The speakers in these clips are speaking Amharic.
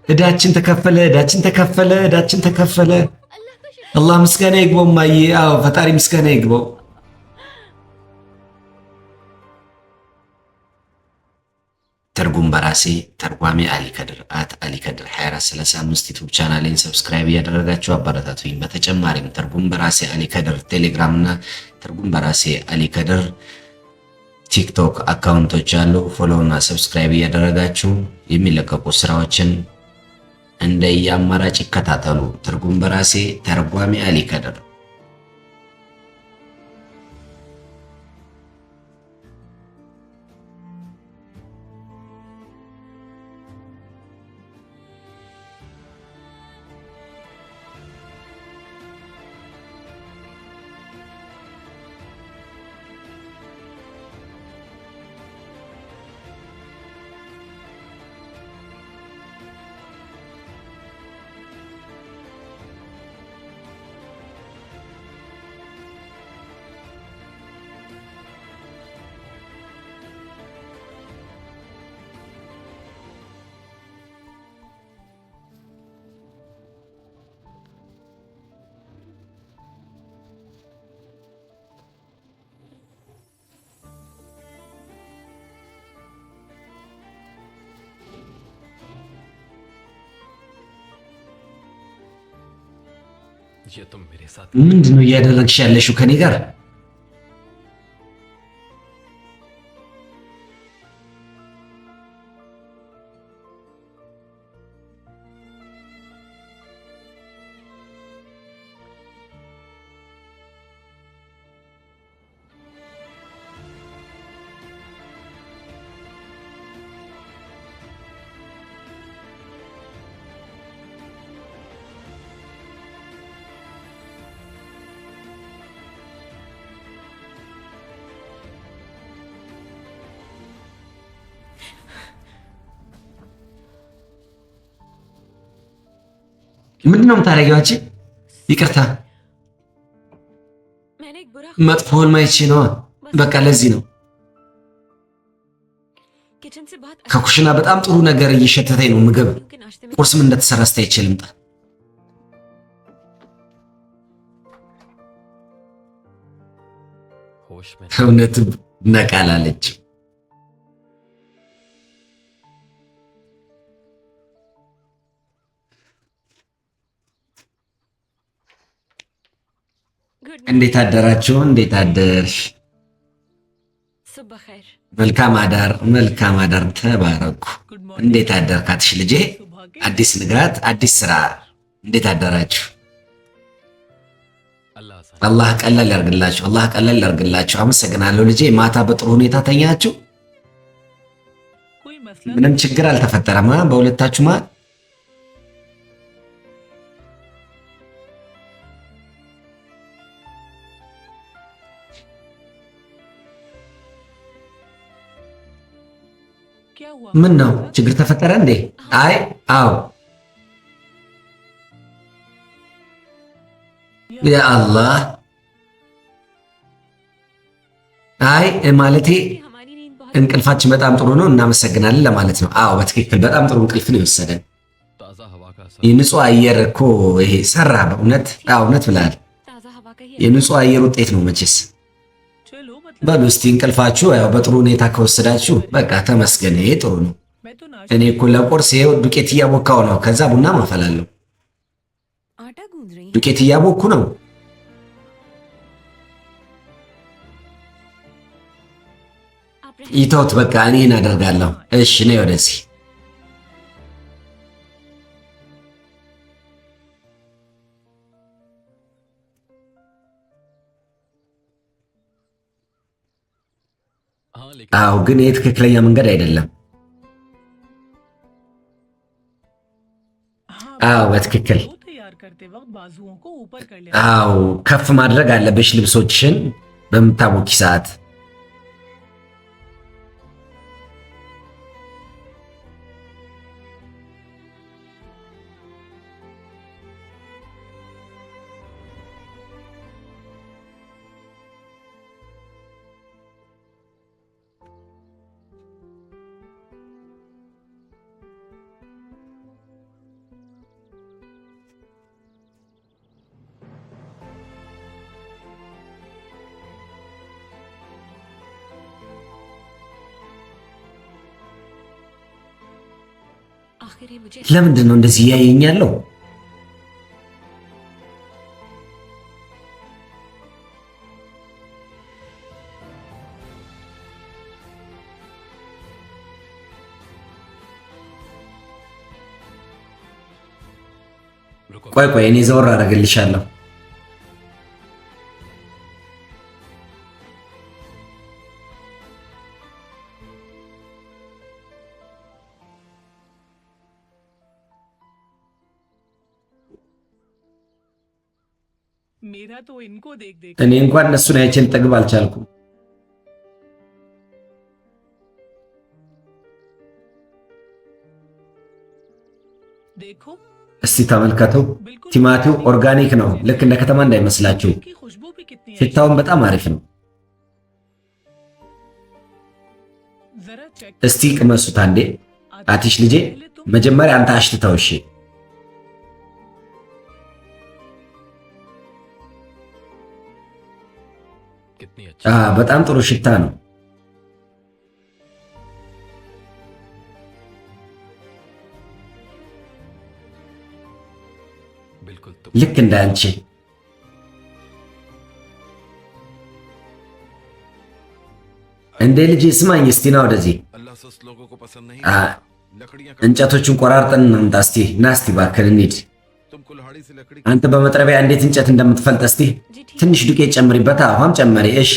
እዳችን ተከፈለ፣ እዳችን ተከፈለ፣ እዳችን ተከፈለ። አላህ ምስጋና ይግባው ማዬ። አዎ ፈጣሪ ምስጋና ይግባው። ትርጉም በራሴ ተርጓሚ አሊከድር @አሊከድር 2435 ዩቲዩብ ቻናሌን ሰብስክራይብ እያደረጋችሁ አበረታቱኝ። በተጨማሪም ትርጉም በራሴ አሊከድር ቴሌግራም እና ትርጉም በራሴ አሊከድር ቲክቶክ አካውንቶች አሉ። ፎሎ እና ሰብስክራይብ እያደረጋችሁ የሚለቀቁ ስራዎችን እንደየአማራጭ ይከታተሉ። ትርጉም በራሴ ተርጓሚ አሊከድር። ምንድነው እያደረግሽ ያለሽው ከኔ ጋር? ምንድነው የምታደርጊው አንቺ? ይቅርታ መጥፎ ህልም አይቼ ነዋ። በቃ ለዚህ ነው። ከኩሽና በጣም ጥሩ ነገር እየሸተተኝ ነው። ምግብ ቁርስም እንደተሰራ ስታይቼ ልምጣ። እውነትም ነቃላለች። እንዴት አደራችሁ? እንዴት አደርሽ? መልካም አዳር፣ መልካም አዳር። ተባረኩ። እንዴት አደርካትሽ ልጄ? አዲስ ንጋት፣ አዲስ ስራ። እንዴት አደራችሁ? አላህ ቀላል ያርግላችሁ፣ አላህ ቀላል ያርግላችሁ። አመሰግናለሁ ልጄ። ማታ በጥሩ ሁኔታ ተኛችሁ? ምንም ችግር አልተፈጠረም በሁለታችሁ ማለት? ምን ነው ችግር ተፈጠረ እንዴ? አይ አዎ። ያ አላህ። አይ ማለቴ እንቅልፋችን በጣም ጥሩ ነው እናመሰግናለን ለማለት ነው። አዎ በትክክል በጣም ጥሩ እንቅልፍ ነው የወሰደን። የንጹህ አየር እኮ ይሄ ሰራ በእውነት። አዎ እውነት ብለሃል። የንጹህ አየር ውጤት ነው መቼስ። በሉ እስቲ እንቅልፋችሁ ያው በጥሩ ሁኔታ ከወሰዳችሁ በቃ ተመስገን። ይሄ ጥሩ ነው። እኔ እኮ ለቁርስ ይሄው ዱቄት እያቦካው ነው። ከዛ ቡና ማፈላለሁ። ዱቄት እያቦኩ ነው። ይተውት በቃ እኔ እናደርጋለሁ። እሺ ነይ ወደዚህ። አዎ ግን ይህ ትክክለኛ መንገድ አይደለም። አዎ በትክክል አዎ ከፍ ማድረግ አለብሽ ልብሶችሽን በምታቦኪ ሰዓት። ለምንድን ነው እንደዚህ እያየኝ ያለው? ቆይ እኔ ዘወር አደርግልሻለሁ። እኔ እንኳን እነሱን አይቼ ልጠግብ አልቻልኩም። እስቲ ተመልከተው፣ ቲማቲው ኦርጋኒክ ነው። ልክ እንደ ከተማ እንዳይመስላችሁ። ሽታውን በጣም አሪፍ ነው። እስቲ ቅመሱት አንዴ። አቲሽ ልጄ፣ መጀመሪያ አንተ አሽትተው። እሺ በጣም ጥሩ ሽታ ነው። ልክ እንደ አንቺ እንዴ ልጅ ስማኝ፣ እስቲ ና ወደዚህ። እንጨቶቹን ቆራርጠን እናምጣ። እስቲ ና እስቲ እባክህ እንሂድ። አንተ በመጥረቢያ እንዴት እንጨት እንደምትፈልጥ እስቲ ትንሽ ዱቄት ጨምሪበት። አሁን ጨመሪ። እሺ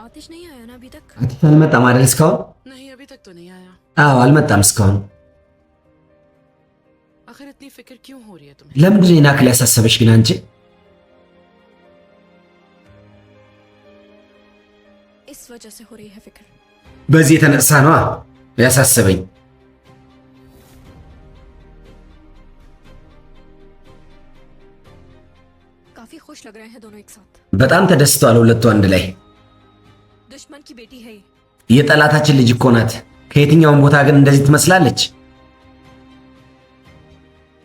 आतिश नहीं आया ना अभी तक? आतिश አልመጣም አይደል? እስካሁን नहीं अभी तक तो नहीं आया। አዎ አልመጣም እስካሁን። आखिर इतनी फिक्र क्यों हो रही है तुम्हें? ለምንድን ነው ናክል ያሳሰበሽ ግን አንቺ? इस वजह से हो रही है फिक्र। በዚህ የተነሳ ነው ያሳሰበኝ። काफी खुश लग रहे हैं दोनों एक साथ। በጣም ተደስተዋል ሁለቱ አንድ ላይ። दुश्मन की बेटी है የጠላታችን ልጅ እኮ ናት። ከየትኛውም ቦታ ግን እንደዚህ ትመስላለች።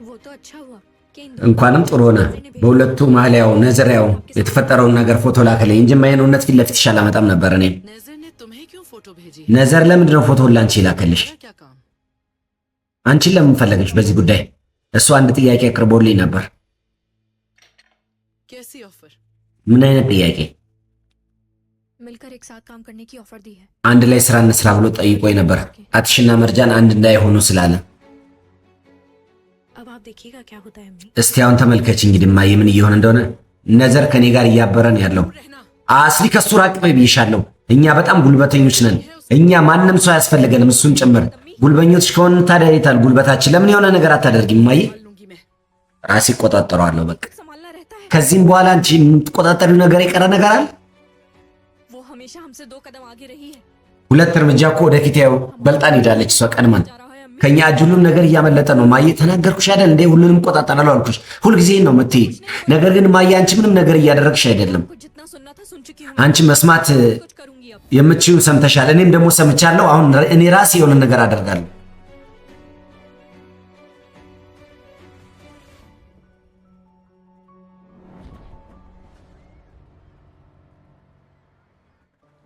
वो तो अच्छा हुआ कि እንኳንም ጥሩ ሆነ። በሁለቱ መሀል ያው ነዘር ያው የተፈጠረውን ነገር ፎቶ ላከለኝ እንጂ ማየን እውነት ፊት ለፊት ይሻል አመጣም ነበር። እኔ नजर ने तुम्हें क्यों फोटो भेजी? ነዘር ለምንድን ነው ፎቶውን ላንቺ ላከልሽ? क्या काम? አንቺን ለምን ፈለገች በዚህ ጉዳይ? እሱ አንድ ጥያቄ አቅርቦልኝ ነበር። कैसी ऑफर? ምን አይነት ጥያቄ? मिलकर एक साथ काम करने की ऑफर दी है। አንድ ላይ ስራ እንስራ ብሎ ጠይቆኝ ነበር። አትሽና መርጃን አንድ እንዳይሆኑ ስላለ። अब आप देखिएगा क्या होता है अम्मी। እስቲ አሁን ተመልከች እንግዲህ ማየ ምን እየሆነ እንደሆነ። ነዘር ከኔ ጋር እያበረን ያለው አስሊ ከሱ ራቅ በይ ብዬሻለሁ። እኛ በጣም ጉልበተኞች ነን። እኛ ማንም ሰው አያስፈልገንም፣ እሱን ጭምር። ጉልበኞች ከሆነ ታዲያ የታል ጉልበታችን? ለምን የሆነ ነገር አታደርጊም ማየ? ራሴ እቆጣጠረዋለሁ በቃ። संभालना रहता है। ከዚህም በኋላ አንቺ የምትቆጣጠሪው ነገር የቀረ ነገር አለ? वो हमेशा हमसे 2 कदम आगे रही है। ሁለት እርምጃ እኮ ወደፊት ያው በልጣን ሄዳለች እሷ ቀድማን። जा रहा है अम्मी। ከኛ እጅ ሁሉም ነገር እያመለጠ ነው ማየ። ተናገርኩሽ አይደል እንዴ? ሁሉንም እቆጣጠራለሁ አልኩሽ። ሁልጊዜ ነው የምትይ። ነገር ግን ማየ አንቺ ምንም ነገር እያደረግሽ አይደለም። कुछ जितना सुनना था सुन चुकी हूँ। አንቺ መስማት कुछ करूंगी अब। የምትችይው ሰምተሻል። እኔም ደግሞ ሰምቻለሁ። አሁን እኔ ራሴ የሆነ ነገር አደርጋለሁ።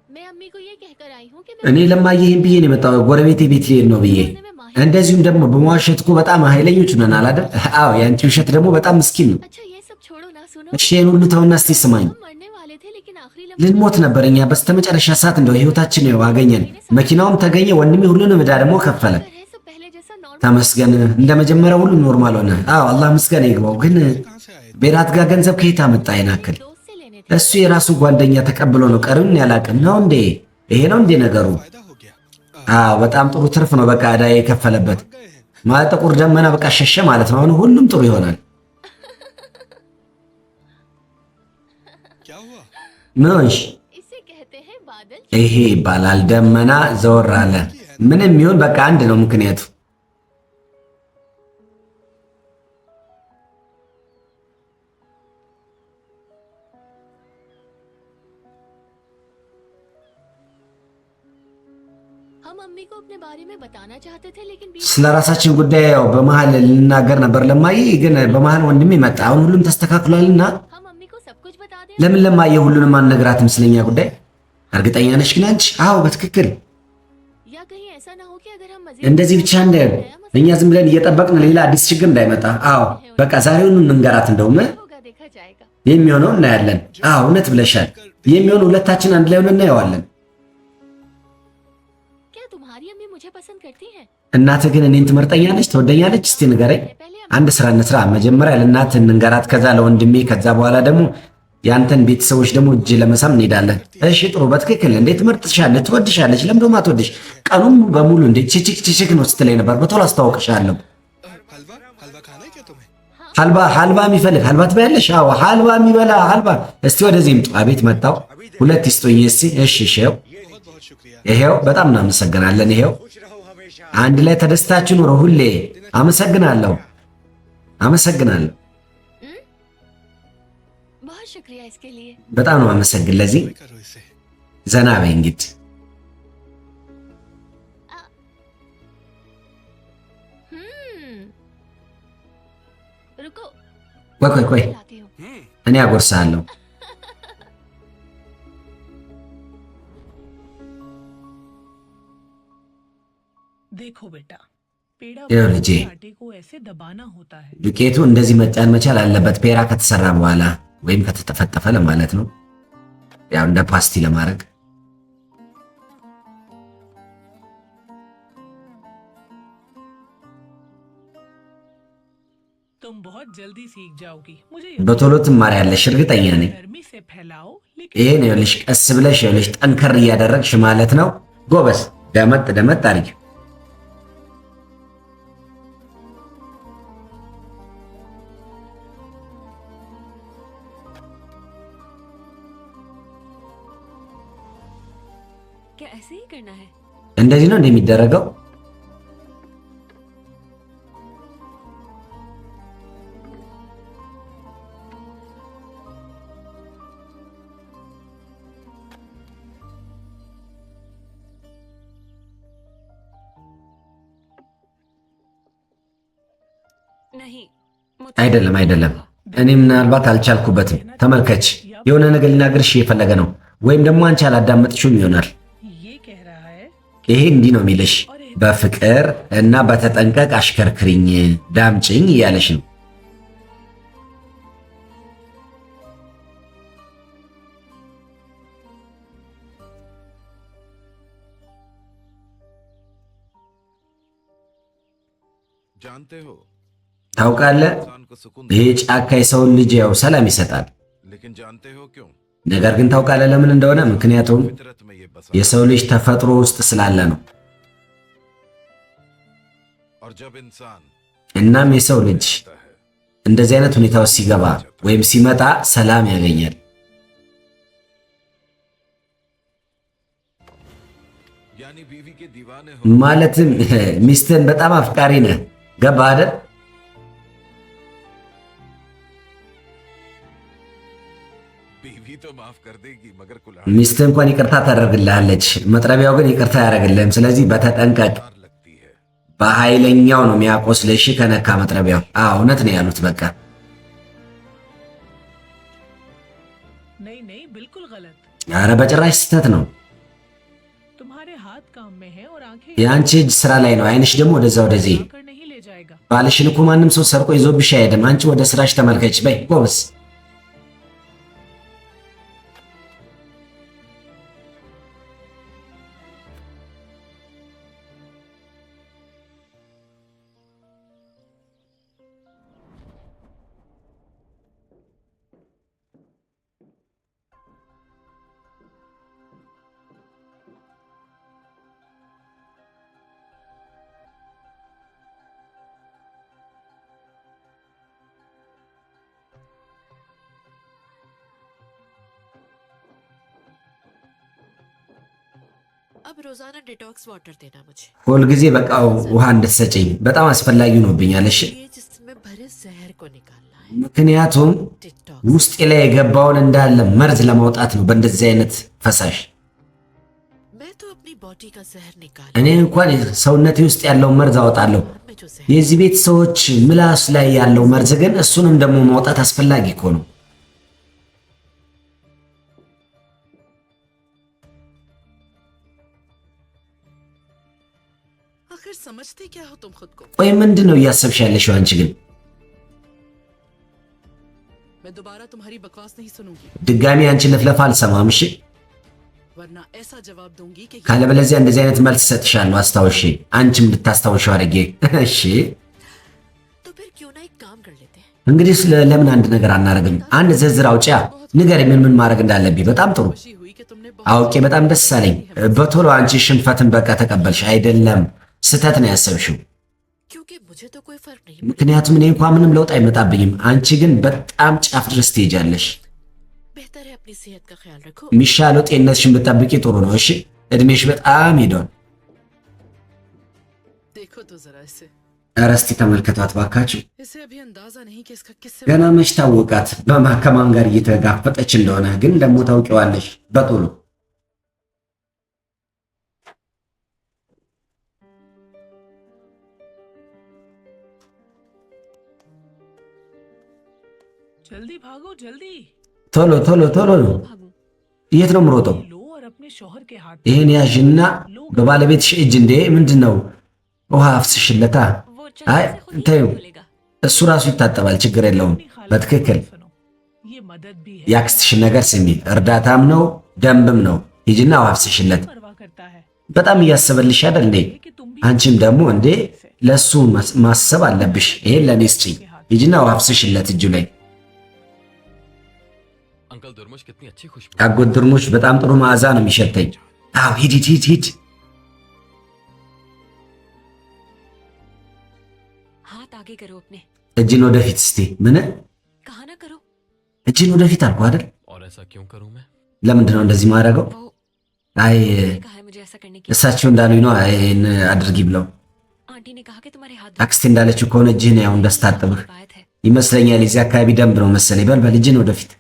मैं अम्मी को ये कहकर आई हूँ कि እኔ ለማየ ይሄን ብዬ ነው የመጣው፣ ጎረቤቴ ቤት ልሄድ ነው ብዬ። እንደዚሁም ደግሞ በመዋሸት እኮ በጣም ኃይለኞች ነናል አይደል? አዎ ያንቺ ውሸት ደግሞ በጣም ምስኪን ነው። अच्छा ये सब छोड़ो ना, सुनो እሺ ይሄን ሁሉ ተውና እስቲ ስማኝ። हम मरने वाले थे लेकिन आखिरी ልንሞት ነበር እኛ። በስተመጨረሻ ሰዓት እንደው ህይወታችን ነው አገኘን። መኪናውም ተገኘ፣ ወንድሜ ሁሉንም ዕዳ ደግሞ ከፈለ። है सब पहले जैसा नॉर्मल ተመስገን፣ እንደመጀመሪያው ሁሉ ኖርማል ሆነ። አዎ አላህ ምስጋና ይግባው። ግን ቤራት ጋር ገንዘብ ከየት አመጣ ይናክል? दोस्त से लेने थे। እሱ የራሱ ጓደኛ ተቀብሎ ነው። ቀሪውን ያላቅም ነው እንዴ? ይሄ ነው እንዴ ነገሩ? አዎ በጣም ጥሩ ትርፍ ነው በቃ ዕዳ የከፈለበት ማለት። ጥቁር ደመና በቃ ሸሸ ማለት ነው። አሁን ሁሉም ጥሩ ይሆናል። ምን ሆንሽ? इसे कहते हैं बादल। ይሄ ይባላል ደመና ዘወር አለ። ምንም ይሁን በቃ አንድ ነው ምክንያቱ። हम अम्मी को अपने बारे में बताना चाहते थे लेकिन ስለ ራሳችን ጉዳይ ያው በመሃል ልናገር ነበር ለማይ ግን በመሃል ወንድሜ መጣ። አሁን ሁሉም ተስተካክሏልና हम अम्मी को सब कुछ बता दें। ለምን ለማየ ሁሉንም አልነግራትም ስለኛ ጉዳይ? እርግጠኛ ነሽ ግን አንቺ? አዎ በትክክል या कहीं ऐसा ना हो कि अगर हम मजे እንደዚህ ብቻ እንዳይሆን እኛ ዝም ብለን እየጠበቅን ሌላ አዲስ ችግር እንዳይመጣ። አዎ በቃ ዛሬውኑ እንንገራት። እንደውም होगा देखा जाएगा। የሚሆነው እናያለን። አዎ እውነት ብለሻል። የሚሆነው ሁለታችን አንድ ላይ ሆነን እናየዋለን። क्या तुम्हारी अम्मी मुझे पसंद करती हैं? እናትህ ግን እኔን ትመርጠኛለች? ትወደኛለች? እስቲ ንገረኝ። पहले አንድ ስራ እንስራ። መጀመሪያ ለእናትህ እንንገራት፣ ከዛ ለወንድሜ፣ ከዛ በኋላ ደግሞ ያንተን ቤተሰቦች ደግሞ እጅ ለመሳም እንሄዳለን። እሺ ጥሩ፣ በትክክል እንዴት ትመርጥሻለች፣ ትወድሻለች። ለምን ደግሞ አትወድሽ? ቀኑን በሙሉ እንዴት ችችክ ነው ስትለኝ ነበር። በቶሎ አስተዋውቅሻለሁ። हलवा खाना है क्या तुम्हें? ሀልባ የሚፈልግ ሀልባ ትበያለሽ? አዎ ሀልባ የሚበላ ሀልባ። እስቲ ወደዚህ ምጡ። አቤት መጣው። ሁለት ይስጡኝ እስቲ። እሺ ይኸው बहुत बहुत शुक्रिया। ይሄው፣ በጣም እናመሰግናለን። ይሄው አንድ ላይ ተደስታችሁ ኑሮ ሁሌ። አመሰግናለሁ። बहुत शुक्रिया इसके लिए। በጣም ነው አመሰግን። ለዚህ करो इसे। ዘና በይ እንግዲህ። रुको ቆይ लाती हूँ। እኔ አጎርሳለሁ። देखो बेटा, पेड़ा ያው ልጄ आटे को ऐसे दबाना होता है। ዱቄቱ እንደዚህ መጫን መቻል አለበት። ፔራ ከተሰራ በኋላ ወይም ከተጠፈጠፈ ለማለት ነው። ያው እንደ ፓስቲ ለማድረግ तुम बहुत जल्दी सीख जाओगी, मुझे በቶሎ ትማሪያለሽ እርግጠኛ ነኝ። गर्मी से फैलाओ लेकिन ይሄን ይኸውልሽ ቀስ ብለሽ ይኸውልሽ ጠንከር እያደረግሽ ማለት ነው። ጎበዝ፣ ደመጥ ደመጥ አድርጊ። क्या ऐसे ही करना है? እንደዚህ ነው እንደሚደረገው። नहीं አይደለም አይደለም፣ እኔ ምናልባት አልቻልኩበትም። ተመልከች፣ የሆነ ነገር ሊናገርሽ እየፈለገ ነው፣ ወይም ደግሞ አንቺ አላዳመጥሽውም ይሆናል። ये कह रहा है ይሄ እንዲህ ነው የሚልሽ፣ በፍቅር እና በተጠንቀቅ አሽከርክሪኝ፣ ዳምጭኝ እያለሽ ነው። जानते हो ታውቃለህ፣ इंसान को सुकून ይሄ ጫካ የሰውን ልጅ ያው ሰላም ይሰጣል። लेकिन जानते हो क्यों? ነገር ግን ታውቃለህ ለምን እንደሆነ? ምክንያቱም फितरत में ये बसा የሰው ልጅ ተፈጥሮ ውስጥ ስላለ ነው። और जब इंसान እናም የሰው ልጅ होता है እንደዚህ አይነት ሁኔታ ውስጥ ሲገባ ወይም ሲመጣ ሰላም ያገኛል። यानी बीवी के दीवाने हो ማለትም ሚስትህን በጣም አፍቃሪ ነህ። ገባህ አይደል? बीवी तो माफ कर देगी मगर कुल्हाड़ ሚስትህ እንኳን ይቅርታ ታደርግልሃለች፣ መጥረቢያው ግን ይቅርታ አያደርግልህም። ስለዚህ በተጠንቀቅ፣ लगती है। በኃይለኛው ነው የሚያቆስልህ። እሺ ከነካ መጥረቢያው። አዎ እውነት ነው ያሉት። በቃ नहीं नहीं बिल्कुल गलत। ኧረ በጭራሽ ስህተት ነው። तुम्हारे हाथ काम में है और आंखें የአንቺ እጅ ስራ ላይ ነው፣ አይንሽ ደግሞ ወደዛ ወደዚህ። कर नहीं ले जाएगा। ባልሽን እኮ ማንም ሰው ሰርቆ ይዞብሽ አይሄድም። አንቺ ወደ ስራሽ ተመልከች። በይ ጎበዝ። अब रोजाना डिटॉक्स वाटर देना मुझे, ሁልጊዜ በቃ ውሃ እንድትሰጪኝ በጣም አስፈላጊ ሆኖብኛል። እሺ ये जिसमें भरे जहर को निकालना है। ምክንያቱም डिटॉक्स ውስጤ ላይ የገባውን እንዳለ መርዝ ለማውጣት ነው በእንደዚህ አይነት ፈሳሽ። मैं तो अपनी बॉडी का जहर निकाल እኔ እንኳን ሰውነቴ ውስጥ ያለው መርዝ አወጣለሁ። में जो जहर የዚህ ቤት ሰዎች ምላስ ላይ ያለው መርዝ ግን እሱንም ደግሞ ማውጣት አስፈላጊ እኮ ነው። आखिर समझते क्या हो तुम खुद को ቆይ ምንድን ነው እያሰብሽ ያለሽው አንቺ ግን? मैं दोबारा तुम्हारी बकवास नहीं सुनूंगी ድጋሚ አንቺ ልፍለፋ አልሰማም እሺ? वरना ऐसा जवाब दूंगी कि ካለበለዚያ እንደዚህ አይነት መልስ እሰጥሻለሁ። አስታውሺ፣ አንቺም ልታስታውሽው አድርጌ። እሺ तो फिर क्यों ना एक काम कर लेते हैं እንግዲህ ለምን አንድ ነገር አናረግም? አንድ ዝርዝር አውጪያ፣ ንገሪኝ ምን ማድረግ እንዳለብኝ። በጣም ጥሩ खुशी हुई कि तुमने አውቄ፣ በጣም ደስ አለኝ። በቶሎ አንቺ ሽንፈትን በቃ ተቀበልሽ። አይደለም ስተት ነው ያሰብሽው። क्योंकि मुझे तो कोई फर्क नहीं ምክንያቱም እኔ እንኳን ምንም ለውጥ አይመጣብኝም። አንቺ ግን በጣም ጫፍ ድረስ ትሄጃለሽ። बेहतर है अपनी सेहत का ख्याल रखो የሚሻለው ጤንነትሽን ብትጠብቂ ጥሩ ነው። እሺ እድሜሽ በጣም ሄዷል። देखो तो जरा इसे ኧረ እስቲ ተመልከቷት ባካችሁ። इसे अभी अंदाजा नहीं कि इसका किससे ገና መች ታወቃት ከማን ጋር እየተጋፈጠች እንደሆነ። ግን ደግሞ ታውቂዋለሽ በቶሎ जल्दी भागो जल्दी ቶሎ ቶሎ ቶሎ ነው። भागूं የት ነው የምሮጠው? लो और अपने शौहर के हाथ ይህን ያዥና በባለቤትሽ እጅ። እንዴ ምንድን ነው? ውሃ አፍስሽለታ። वो አይ चलने से खुद ही ተይው፣ बोलेगा እሱ ራሱ ይታጠባል፣ ችግር የለውም። በትክክል सुनो ये मदद भी है የአክስትሽን ነገር ስሚ፣ እርዳታም ነው ደንብም ነው። ሂጂና ውሃ አፍስሽለት። परवाह करता है በጣም እያሰበልሽ አይደል እንዴ? कि तुम भी አንቺም ደግሞ እንዴ ለሱ ማሰብ አለብሽ። ይሄን ለኔ ስጪኝ። ሂጂና ውሃ አፍስሽለት እጁ ላይ። अंकल दुर्मुश कितनी अच्छी खुशबू አጎት ድርሞች በጣም ጥሩ መዓዛ ነው የሚሸተኝ። አዎ ሂድ ሂድ ሂድ ሂድ። हाथ आगे करो अपने እጅን ወደፊት እስቲ። ምን कहा ना करो እጅን ወደፊት አልኩ አይደል? और ऐसा क्यों करूं मैं ለምንድን ነው እንደዚህ ማድረገው? वो አይ कहा है मुझे ऐसा करने की እሳቸው እንዳሉኝ ነው ይሄን አድርጊ ብለው። आंटी ने कहा कि तुम्हारे हाथ አክስቴ እንዳለችው ከሆነ እጅህን ያው እንዳስታጥብህ बात है ይመስለኛል። የዚህ አካባቢ ደንብ ነው መሰለኝ። በል በል እጅን ወደፊት።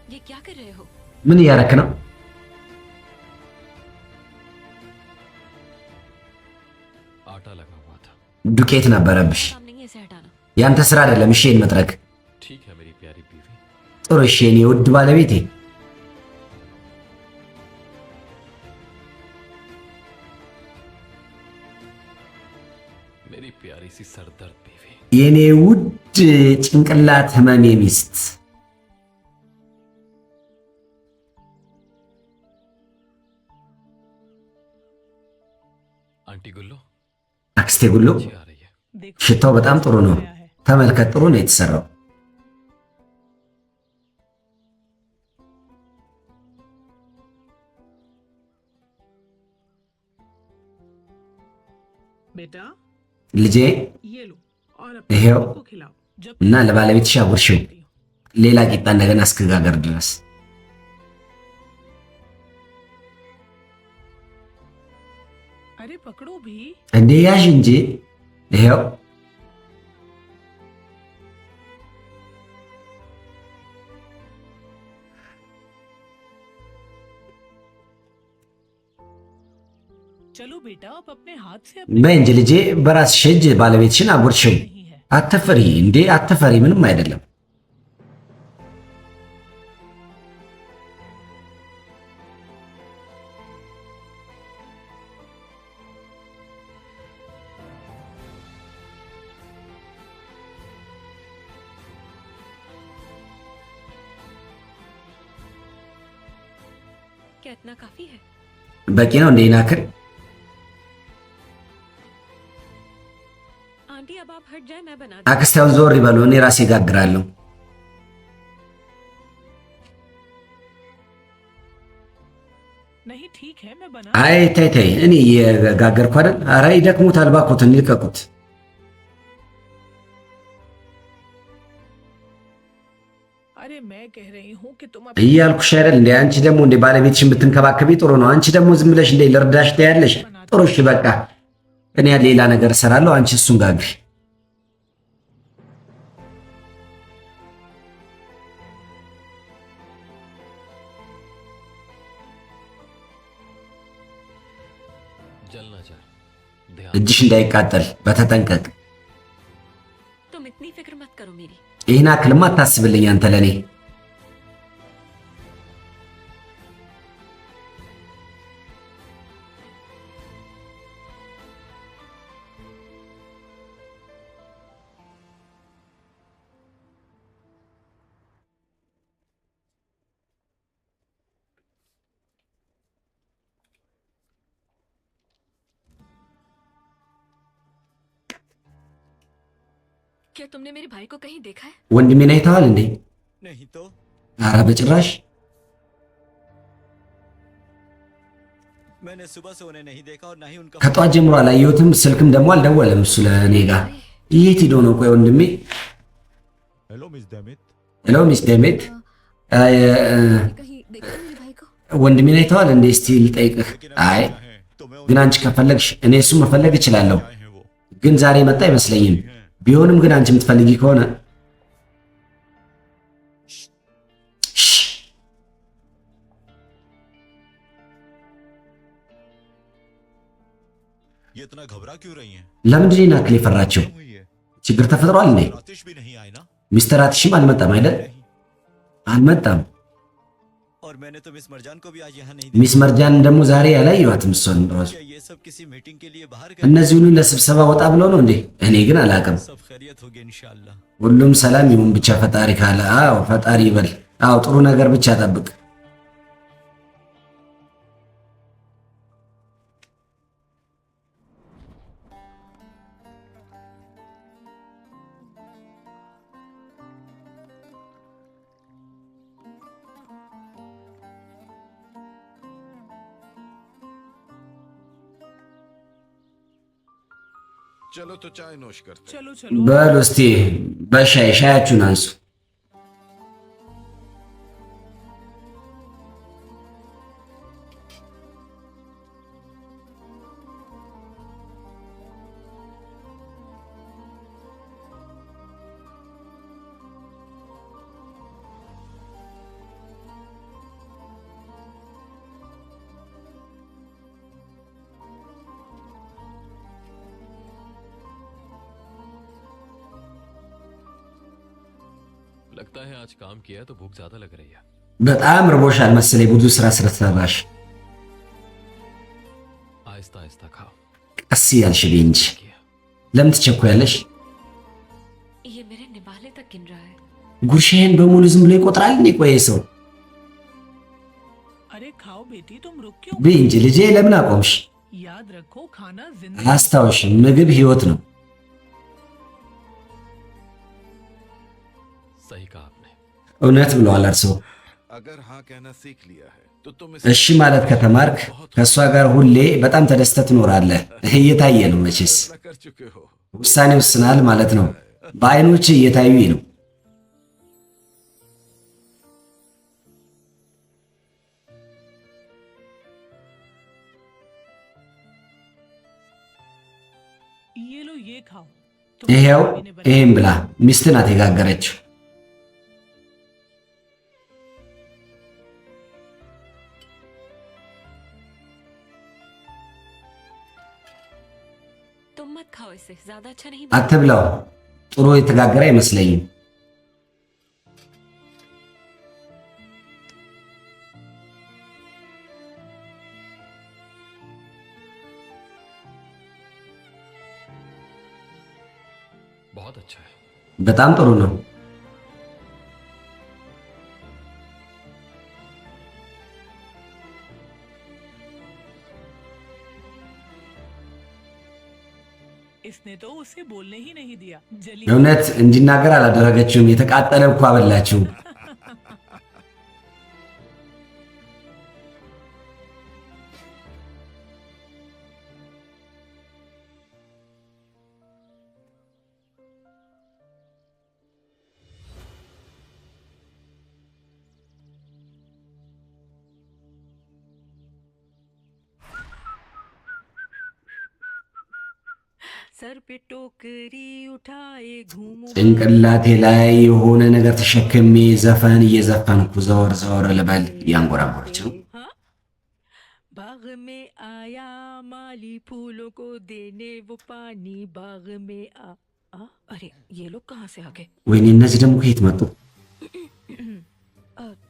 ये क्या कर रहे हो ምን እያረክ ነው? आटा लगा हुआ था ዱቄት ነበረብሽ። काम नहीं है इसे हटाना ያንተ ስራ አይደለም። እሺ ይሄን መጥረግ ठीक है मेरी प्यारी बीवी ጥሩ። እሺ የኔ ውድ ባለቤቴ मेरी प्यारी सी सरदर्द बीवी የኔ ውድ ጭንቅላት ህመሜ ሚስት आंटी गुल्लो አክስቴ ጉሎ፣ अच्छी आ रही है देखो ሽታው በጣም ጥሩ ነው። आया है ተመልከት፣ ጥሩ ነው የተሰራው። बेटा ልጄ ये लो और अपने ይሄው बच्चों को खिलाओ जब እና ለባለቤትሽ አጉርሺው፣ ሌላ ቂጣ እንደገና እስክጋገር ድረስ። अरे पकड़ो भी እንዴ ያዥ እንጂ ይሄው चलो बेटा अब अपने हाथ से በይ እንጂ ልጄ በራስሽ እጅ ባለቤትሽን አጉርሺው። नहीं है አትፈሪ እንዴ አትፈሪ፣ ምንም አይደለም። क्या इतना काफी है? በቂ ነው እንደ ይናክል? आंटी अब आप हट जाए, मैं बना አክስቴው ዞር ይበሉ፣ እኔ ራሴ ጋግራለሁ። नहीं ठीक है मैं बना አይ ተይ ተይ፣ እኔ እየጋገርኩ አይደል? ኧረ ይደክሙታል፣ እባክዎትን ይልቀቁት። अरे मैं कह रही हूँ कि तुम እያልኩሽ አይደል እንዴ? አንቺ ደግሞ እንዴ ባለቤትሽን ብትንከባከቢ ጥሩ ነው። አንቺ ደግሞ ዝም ብለሽ እንዴ ልርዳሽ ትያለሽ? ጥሩ እሺ፣ በቃ እኔ ሌላ ነገር እሰራለሁ፣ አንቺ እሱን ጋግሪ። जलना चाह ध्यान እጅሽ እንዳይቃጠል በተጠንቀቅ። तुम इतनी फिक्र मत करो मेरी। ይህን አክልማ አታስብልኝ አንተ ለኔ። क्या तुमने मेरे भाई को कहीं देखा है? ወንድሜን አይተዋል እንዴ? नहीं तो ኧረ በጭራሽ። मैंने सुबह से उन्हें नहीं देखा और ना ही उनका ከጧት ጀምሮ አላየሁትም፣ ስልክም ደግሞ አልደወለም እሱ ለእኔ ጋር። የት ሄዶ ነው? ቆይ ወንድሜ። हेलो मिस डेमिट ሄሎ ሚስ ዴሜት፣ कहीं देखा है मेरे भाई को? ወንድሜን አይተዋል እንዴ? እስቲ ልጠይቅህ። አይ तो मैं ግን አንቺ ከፈለግሽ እኔ እሱ መፈለግ እችላለሁ፣ आए हैं वो ግን ዛሬ መጣ አይመስለኝም። ቢሆንም ግን አንቺ የምትፈልጊ ከሆነ ये इतना घबरा क्यों रही हैं? ለምንድን ነው ያክል የፈራችው? हुई है ችግር ተፈጥሯል እንዴ? आतिश भी नहीं आई ना? ሚስተር አትሽም አልመጣም አይደል? नहीं አልመጣም። और मैंने तो मिस मरजान को भी आज यहाँ नहीं ሚስ መርጃን ደግሞ ዛሬ አላየኋትም እሷን ራሱ። क्या ये सब किसी मीटिंग के लिए बाहर गए? እነዚህ ሁሉ ለስብሰባ ወጣ ብለው ነው እንዴ? እኔ ግን አላቅም። सब खैरियत होगी इंशाल्लाह। ሁሉም ሰላም ይሁን ብቻ ፈጣሪ ካለ። አዎ ፈጣሪ ይበል። አዎ ጥሩ ነገር ብቻ ጠብቅ። चलो तो चाय नोश करते हैं। चलो चलो በሉ እስቲ ሻያችሁን አንሱ። लगता है आज काम किया है तो भूख ज्यादा लग रही है। በጣም ርቦሻል መሰለኝ ብዙ ስራ ስለተሰራሽ። आहिस्ता आहिस्ता खाओ। ቀስ እያልሽ ብይ እንጂ किया ለምን ትቸኩያለሽ? ये मेरे निवाले तक गिन रहा है। ጉርሻዬን በሙሉ ዝም ብሎ ይቆጥራል እንዴ? ቆይ ሰው अरे खाओ बेटी तुम रुक क्यों? ብይ እንጂ ልጄ፣ ለምን አቆምሽ? याद रखो खाना जिंदगी አስታውሽ፣ ምግብ ህይወት ነው። सही कहा आपने। እውነት ብለዋል እርስዎ። अगर हाँ कहना सीख लिया है तो तुम እሺ ማለት ከተማርክ ከእሷ ጋር ሁሌ በጣም ተደስተህ ትኖራለህ። እየታየ ነው መቼስ። फैसला कर चुके हो। ውሳኔ ወስናል ማለት ነው። በአይኖች እየታዩኝ ነው። ये लो ये खाओ। ይሄው तुम्हारी मम्मी ने बनाया। ይሄን ብላ ሚስት ናት የጋገረችው። तुम मत खाओ इसे, ज्यादा अच्छा नहीं। አትብላው፣ ጥሩ የተጋገረ አይመስለኝም። बहुत अच्छा है। በጣም ጥሩ ነው። उसने तो उसे बोलने ही नहीं दिया। जली እውነት እንዲናገር አላደረገችውም። የተቃጠለ እኮ አበላችው። सर पे टोकरी उठाए घूमू ጭንቅላቴ ላይ የሆነ ነገር ተሸክሜ ዘፈን እየዘፈንኩ ዘወር ዘወር ልበል እያንጎራጎረች ነው። हाँ? बाग में आया माली फूलों को देने वो पानी बाग में अरे ये लोग कहाँ से आ गए? ወይኔ እነዚህ ደግሞ ከየት መጡ?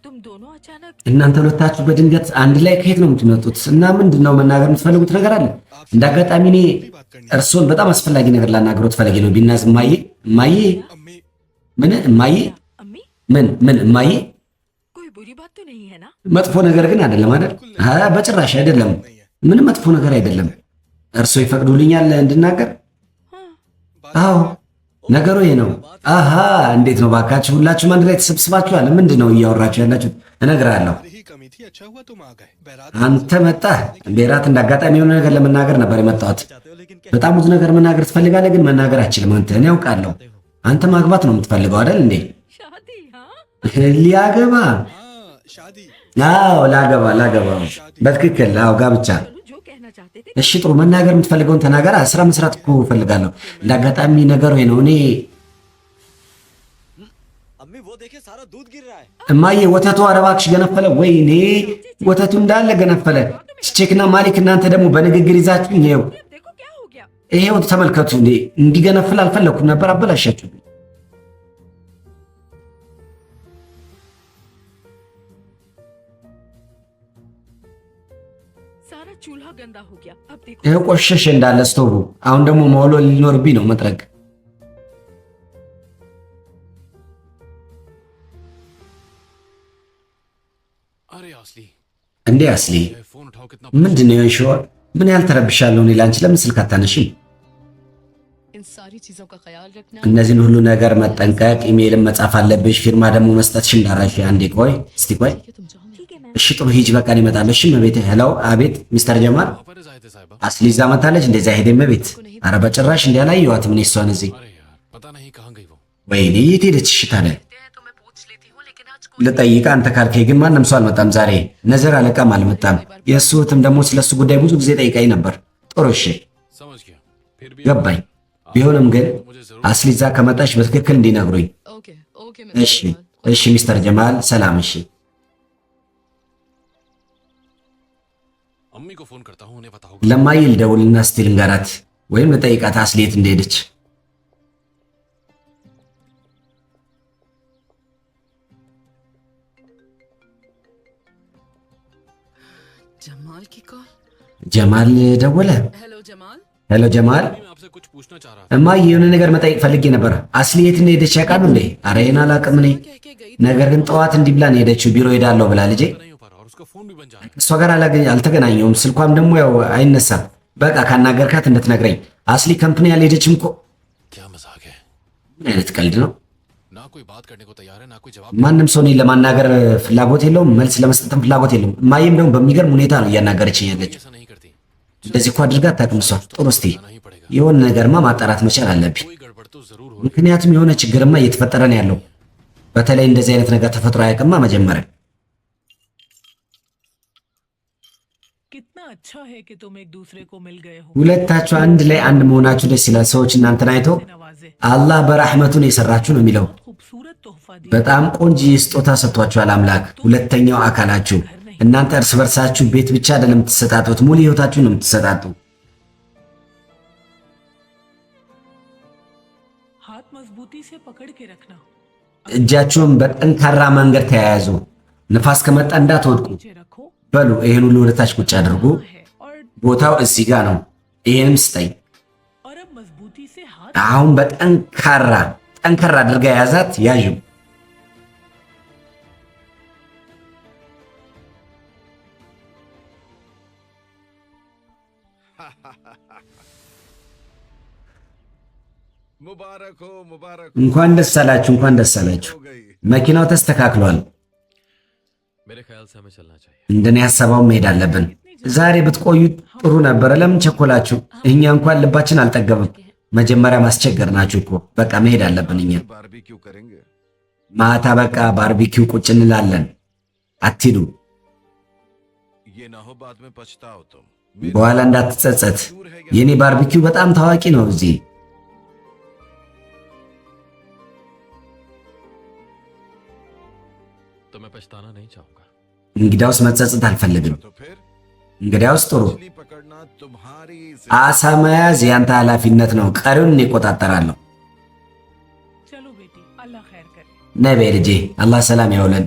तुम दोनों अचानक እናንተ ሁለታችሁ በድንገት አንድ ላይ ከየት ነው የምትመጡት? እና ምንድነው መናገር የምትፈልጉት ነገር አለ? እንደ አጋጣሚ እኔ እርሶን በጣም አስፈላጊ ነገር ላናግሮት ፈልጌ ነው። ቢናዝ እማዬ እማዬ ምን እማዬ अम्मी ምን እማዬ कोई बुरी बात तो नहीं है ना? መጥፎ ነገር ግን አይደለም አይደል? በጭራሽ አይደለም። ምንም መጥፎ ነገር አይደለም። እርሶ ይፈቅዱልኛል እንድናገር? አዎ ነገሩ ይሄ ነው። አሃ እንዴት ነው ባካችሁ? ሁላችሁም አንድ ላይ ተሰብስባችኋል። ምንድን ነው እያወራችሁ ያላችሁት? እነግርሃለሁ። አንተ መጣህ ቤራት። እንዳጋጣሚ የሆነ ነገር ለመናገር ነበር የመጣሁት። በጣም ብዙ ነገር መናገር ትፈልጋለህ፣ ግን መናገር አችልም። አንተ እኔ ያውቃለሁ። አንተ ማግባት ነው የምትፈልገው አይደል እንዴ? शादी हाँ ሊያገባ? አዎ ላገባ። በትክክል አዎ፣ ጋብቻ። जो कहना चाहते थे እሺ ጥሩ፣ መናገር የምትፈልገውን ተናገር። ስራ መስራት እኮ እፈልጋለሁ። እንዳጋጣሚ ነገሩ ይሄ ነው። እኔ अम्मी वो देखिए सारा दूध गिर रहा है। እማዬ ወተቱ ኧረ እባክሽ ገነፈለ። ወይኔ ወተቱ እንዳለ ገነፈለ። ቼክና ማሊክ እናንተ ደግሞ በንግግር ይዛችሁ ይሄው देखो क्या हो गया? ይሄው ተመልከቱ። እንዲገነፍል አልፈለኩም ነበር፣ አበላሻችሁ። सारा चूल्हा गंदा हो गया अब देखो ይሄው ቆሸሽ እንዳለ ስቶቡ። አሁን ደግሞ መወልወል ሊኖርብኝ ነው መጥረግ። अरे असली እንዴ አስሊ फोन उठाओ कितना ምንድን ነው የሾ? ምን ያህል ተረብሻለሁ እኔ ላንቺ። ለምን ስልክ አታነሺም? इन सारी चीजों का ख्याल रखना। እነዚህን ሁሉ ነገር መጠንቀቅ፣ ኢሜይልን መጻፍ አለብሽ፣ ፊርማ ደግሞ መስጠትሽ እንዳራሽ። አንዴ ቆይ እስቲ ቆይ። कि तुम जाओ ठीक है मैम እሺ ጥሩ ሂጅ፣ በቃ እኔ እመጣለሁ። እሺ እመቤቴ። ሄሎ አቤት ሚስተር ጀማል። पर जाए थे साहिबा। አስሊ እዛ መታለች እንደዛ ሄደ እመቤት? ኧረ በጭራሽ እንዲህ አላየኋትም እኔ እሷን እዚህ። अरे यार पता नहीं कहाँ गई वो। ወይኔ የት ሄደች? እሺ ታዲያ तो मैं पूछ लेती हूँ, लेकिन आज ልጠይቅ አንተ ካልከኝ ግን ማንም ሰው አልመጣም ዛሬ። ነዘር አለቃም አልመጣም። የእሱ እህትም ደግሞ ስለሱ ጉዳይ ብዙ ጊዜ ጠይቃኝ ነበር። ጥሩ እሺ समझ गया। फिर भी ገባኝ። ቢሆንም ግን मुझे जरूर አስሊ እዛ ከመጣች बትክክል እንዲነግሩኝ። ओके ओके እሺ እሺ ሚስተር ጀማል ሰላም። እሺ अम्मी को फोन करता हूँ, उन्हें पता होगा। ለማይ ልደውልና እስቲ ልንገራት ወይም ልጠይቃት አስሊ የት እንደሄደች። जमाल की कॉल। ጀማል ደወለ። हेलो जमाल। ሄሎ ጀማል። मैं आपसे कुछ पूछना चाह रहा था। እማዬ የሆነ ነገር መጠየቅ ፈልጌ ነበር። አስሊ የት እንደሄደች ያውቃሉ እንዴ? ኧረ ይሄን አላውቅም እኔ። कह के गई ነገር ግን ጠዋት እንዲህ ብላ ነው የሄደችው፣ ቢሮ ሄዳለሁ ብላ ልጄ። नहीं हो पा रहा और उसका फोन भी बन जा रहा है। እሷ ጋር አልተገናኘውም፣ ስልኳም ደግሞ ያው አይነሳም። በቃ ካናገርካት እንድትነግረኝ። አስሊ ከምፕኒ ያልሄደችም እኮ። क्या मजाक है? ምን አይነት ቀልድ ነው? ना कोई बात करने को तैयार है, ना कोई जवाब। ማንም ሰው እኔን ለማናገር ፍላጎት የለውም፣ መልስ ለመስጠትም ፍላጎት የለውም። እማዬም ደግሞ በሚገርም ሁኔታ ነው እያናገረችኝ ያለችው። ऐसा नहीं करती। እንደዚህ እኮ አድርጋ አታውቅም እሷ። ጥሩ እስቲ आना ही पड़ेगा। የሆነ ነገርማ ማጣራት መቻል አለብኝ። कोई गड़बड़ तो जरूर हो। ምክንያቱም የሆነ ችግርማ እየተፈጠረ ነው ያለው። በተለይ እንደዚህ አይነት ነገር ተፈጥሮ አያውቅማ መጀመሪያ። कितना अच्छा है कि तुम एक दूसरे को मिल गए हो। ሁለታችሁ አንድ ላይ አንድ መሆናችሁ ደስ ይላል። ሰዎች እናንተን አይቶ नवाजे አላህ በራህመቱን የሰራችሁ ነው የሚለው። खूबसूरत तोहफा दिया। በጣም ቆንጆ ስጦታ ሰጥቷችኋል አምላክ። ሁለተኛው አካላችሁ እናንተ እርስ በርሳችሁ ቤት ብቻ አይደለም የምትሰጣጡት፣ ሙሉ ህይወታችሁን ነው የምትሰጣጡ። हाथ मजबूती से पकड़ के रखना। እጃችሁን በጠንካራ መንገድ ተያያዙ። ንፋስ ከመጣ እንዳትወድቁ። नीचे रखो በሉ ይሄን ሁሉ ወደታች ቁጭ አድርጉ። है और ቦታው እዚህ ጋር ነው። ይሄንም ስጠኝ። अब मजबूती से हाथ አሁን ጠንካራ አድርጋ የያዛት ያዥ። मुबारक हो मुबारक እንኳን ደስ አላችሁ፣ እንኳን ደስ አላችሁ። हो गई መኪናው ተስተካክሏል። मेरे ख्याल से हमें चलना चाहिए እንደኔ ሐሳባው መሄድ አለብን። ዛሬ ብትቆዩ ጥሩ ነበረ። ለምን ቸኮላችሁ? እኛ እንኳን ልባችን አልጠገብም። መጀመሪያ ማስቸገር ናችሁ እኮ። በቃ መሄድ አለብን እኛ። बारबेक्यू करेंगे ማታ በቃ ባርቢኪው ቁጭ እንላለን። አትሂዱ፣ ये ना हो बाद में पछताओ तुम በኋላ እንዳትጸጸት። दूर है የኔ ባርቢኪው በጣም ታዋቂ ነው እዚህ። तो मैं पछताना नहीं चाहूंगा እንግዲያውስ መጸጸት አልፈልግም። तो फिर እንግዲያውስ ጥሩ። मछली पकड़ना तुम्हारी አሳ መያዝ ያንተ ኃላፊነት ነው። ቀሪውን እኔ እቆጣጠራለሁ። चलो बेटी अल्लाह खैर करे ነይ በይ ልጄ፣ አላህ ሰላም ያውለን።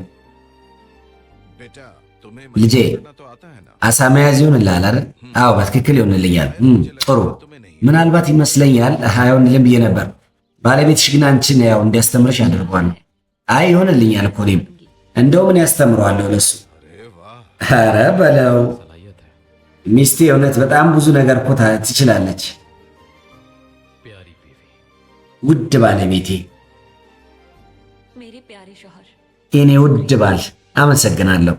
बेटा तुम्हें ልጄ मछली पकड़ना तो आता है ना አሳ መያዝ ይሆንልሃል አይደል? አዎ በትክክል ይሆንልኛል። ጥሩ። ምናልባት ይመስለኛል አይሆንልም ብዬ ነበር። ባለቤትሽ ግን አንቺን ያው እንዲያስተምርሽ አድርጓል። አይ ይሆንልኛል እኮ እኔም እንደው ምን ያስተምረዋለሁ ለሱ። अरे वाह ኧረ በለው सलाहियत है ሚስቴ እውነት በጣም ብዙ ነገር እኮ ትችላለች። प्यारी बीवी ውድ ባለቤቴ፣ मेरे प्यारे शौहर የኔ ውድ ባል፣ አመሰግናለሁ።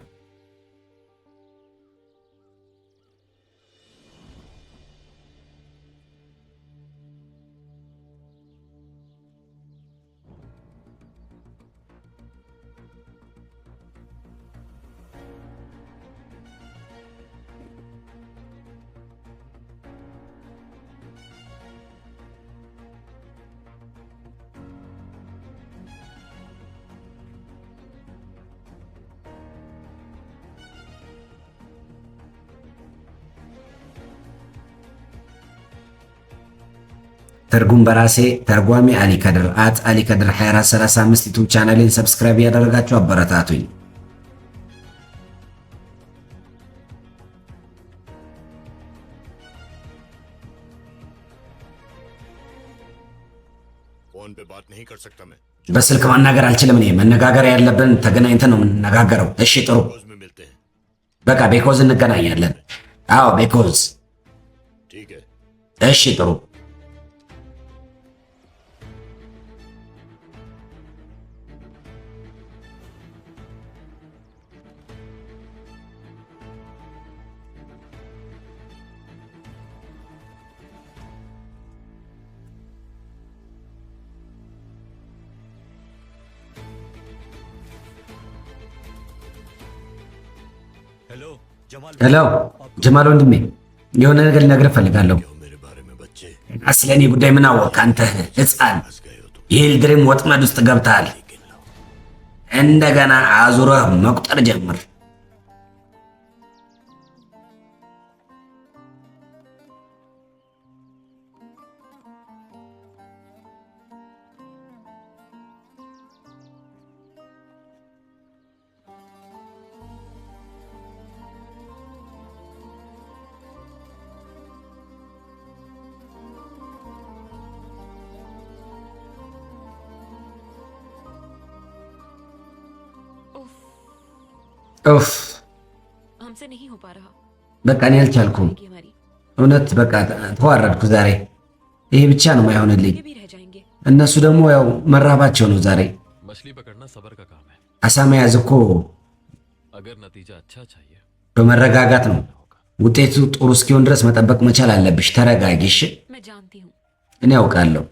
ትርጉም በራሴ ተርጓሚ አሊ ከድር አሊ ከድር 2435 ዩቲዩብ ቻናሌን ሰብስክራይብ ያደረጋችሁ አበረታቱኝ። फोन पे बात नहीं कर सकता मैं በስልክ ማናገር አልችልም። እኔ መነጋገር ያለብን ተገናኝተን ነው የምንነጋገረው። እሺ ጥሩ። रोज में मिलते हैं በቃ ቤኮዝ እንገናኛለን። አዎ ቤኮዝ። ठीक है እሺ ጥሩ። हेलो जमाल ሄሎ ጀማል ወንድሜ፣ የሆነ ነገር ልነግርህ እፈልጋለሁ። क्यों मेरे बारे में बच्चे ስለ እኔ ጉዳይ ምን አወቅህ አንተ ሕፃን? फंस गए हो तुम የኤልድሪም ወጥመድ ውስጥ ገብተሃል። लेकिन लो እንደገና አዙረህ መቁጠር ጀምር። उफ ኡፍ हमसे नहीं हो पा रहा በቃ እኔ አልቻልኩም። कि हमारी እውነት በቃ ተዋረድኩ ዛሬ። ይሄ ብቻ ነው ማይሆንልኝ። ये भी रह जाएंगे እነሱ ደግሞ ያው መራባቸው ነው ዛሬ። मछली पकड़ना सबर का काम है አሳ መያዝ እኮ अगर नतीजा अच्छा चाहिए በመረጋጋት ነው። ውጤቱ ጥሩ እስኪሆን ድረስ መጠበቅ መቻል አለብሽ። ተረጋጊ እሺ። मैं जानती हूँ እኔ አውቃለሁ፣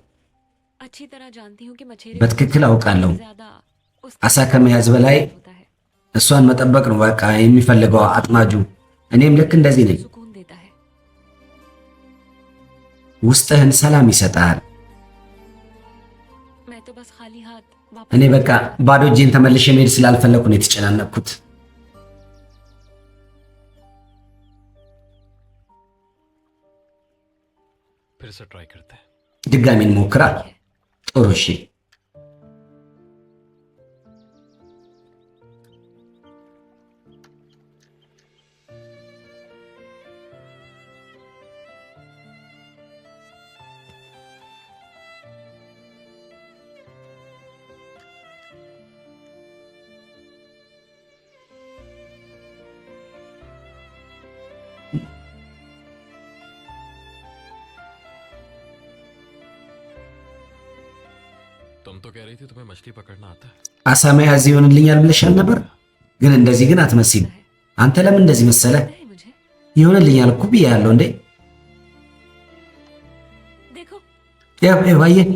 अच्छी तरह जानती हूँ कि मछेरे በትክክል አውቃለሁ። ज्यादा उस አሳ ከመያዝ በላይ होता है እሷን መጠበቅ ነው በቃ የሚፈልገው አጥማጁ። እኔም ልክ እንደዚህ ነኝ። सुकून देता है ውስጥህን ሰላም ይሰጣል። मैं तो बस खाली हाथ እኔ वापस በቃ ባዶ እጄን ተመልሼ መሄድ ስላልፈለኩ ነው የተጨናነቅኩት። फिर से ट्राई करते हैं ድጋሚ እንሞክራ። ጥሩ እሺ። तुम तो कह रही थी तुम्हें मछली पकड़ना आता है। አሳ መያዝ ይሆንልኛል ብለሻል ነበር፣ ግን እንደዚህ ግን አትመስይም። አንተ ለምን እንደዚህ መሰለ? ይሆንልኛል እኮ ብያለሁ እንዴ። देखो ያው አየህ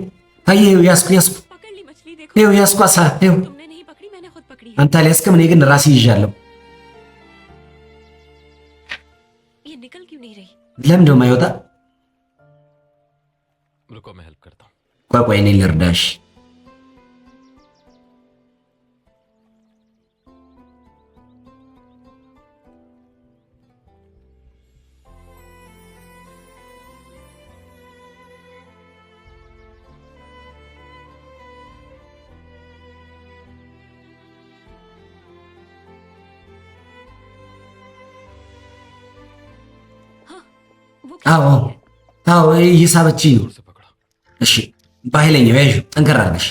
ያስኩ पकड़ ली मछली, देखो ይኸው ያስኩ አሳ ይኸው። तुमने नहीं पकड़ी, मैंने खुद पकड़ी है। አንተ አልያዝክም፣ እኔ ግን ራሴ ይዣለሁ። ये निकल क्यों नहीं रही? ለምን ደሞ አይወጣ? रुको मैं हेल्प करता हूँ। ቆይ እኔ ልርዳሽ። वो क्या አዎ कर रही है? አዎ እየሳበችኝ ነው። जोर से पकड़ो। እሺ በኃይለኛው ያዥ፣ ጠንከር አድርገሽ።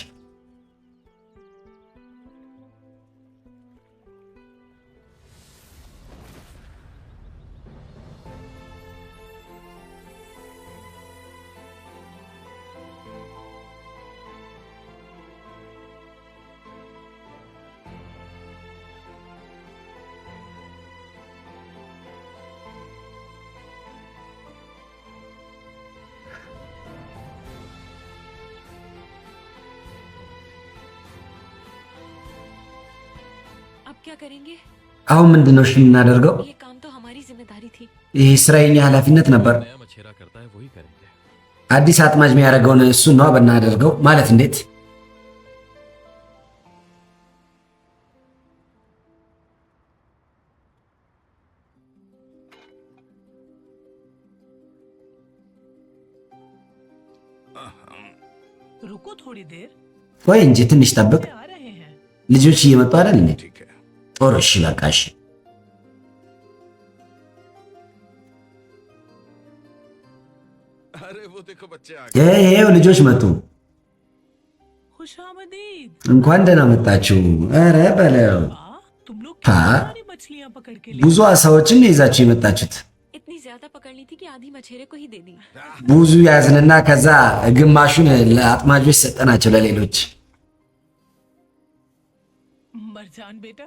अब क्या करेंगे? አሁን ምንድነው እሺ የምናደርገው? ये काम तो हमारी जिम्मेदारी थी। ይህ ስራ የኛ ኃላፊነት ነበር። नया मछेरा करता है वही करेंगे। አዲስ አጥማጅ የሚያደርገውን እሱን ነው ብናደርገው ማለት እንዴት? रुको थोड़ी देर, ቆይ እንጂ ትንሽ ጠብቅ። आ रहे हैं। ልጆች እየመጡ አይደል እንዴ? ठीक है। ጦር እሺ በቃ እሺ። अरे वो देखो बच्चे आ गए। ይሄው ልጆች መጡ። खुशामदीद। እንኳን ደህና መጣችሁ። ኧረ በለው तुम लोग हाँ? कितनी सारी मछलियां पकड़ के ले ብዙ አሳዎችን ይዛችሁ የመጣችሁት። इतनी ज्यादा पकड़नी थी कि आधी मछेरे को ही दे दी। ብዙ ያዝንና ከዛ ግማሹን ለአጥማጆች ሰጠናቸው ለሌሎች። मरजान बेटा,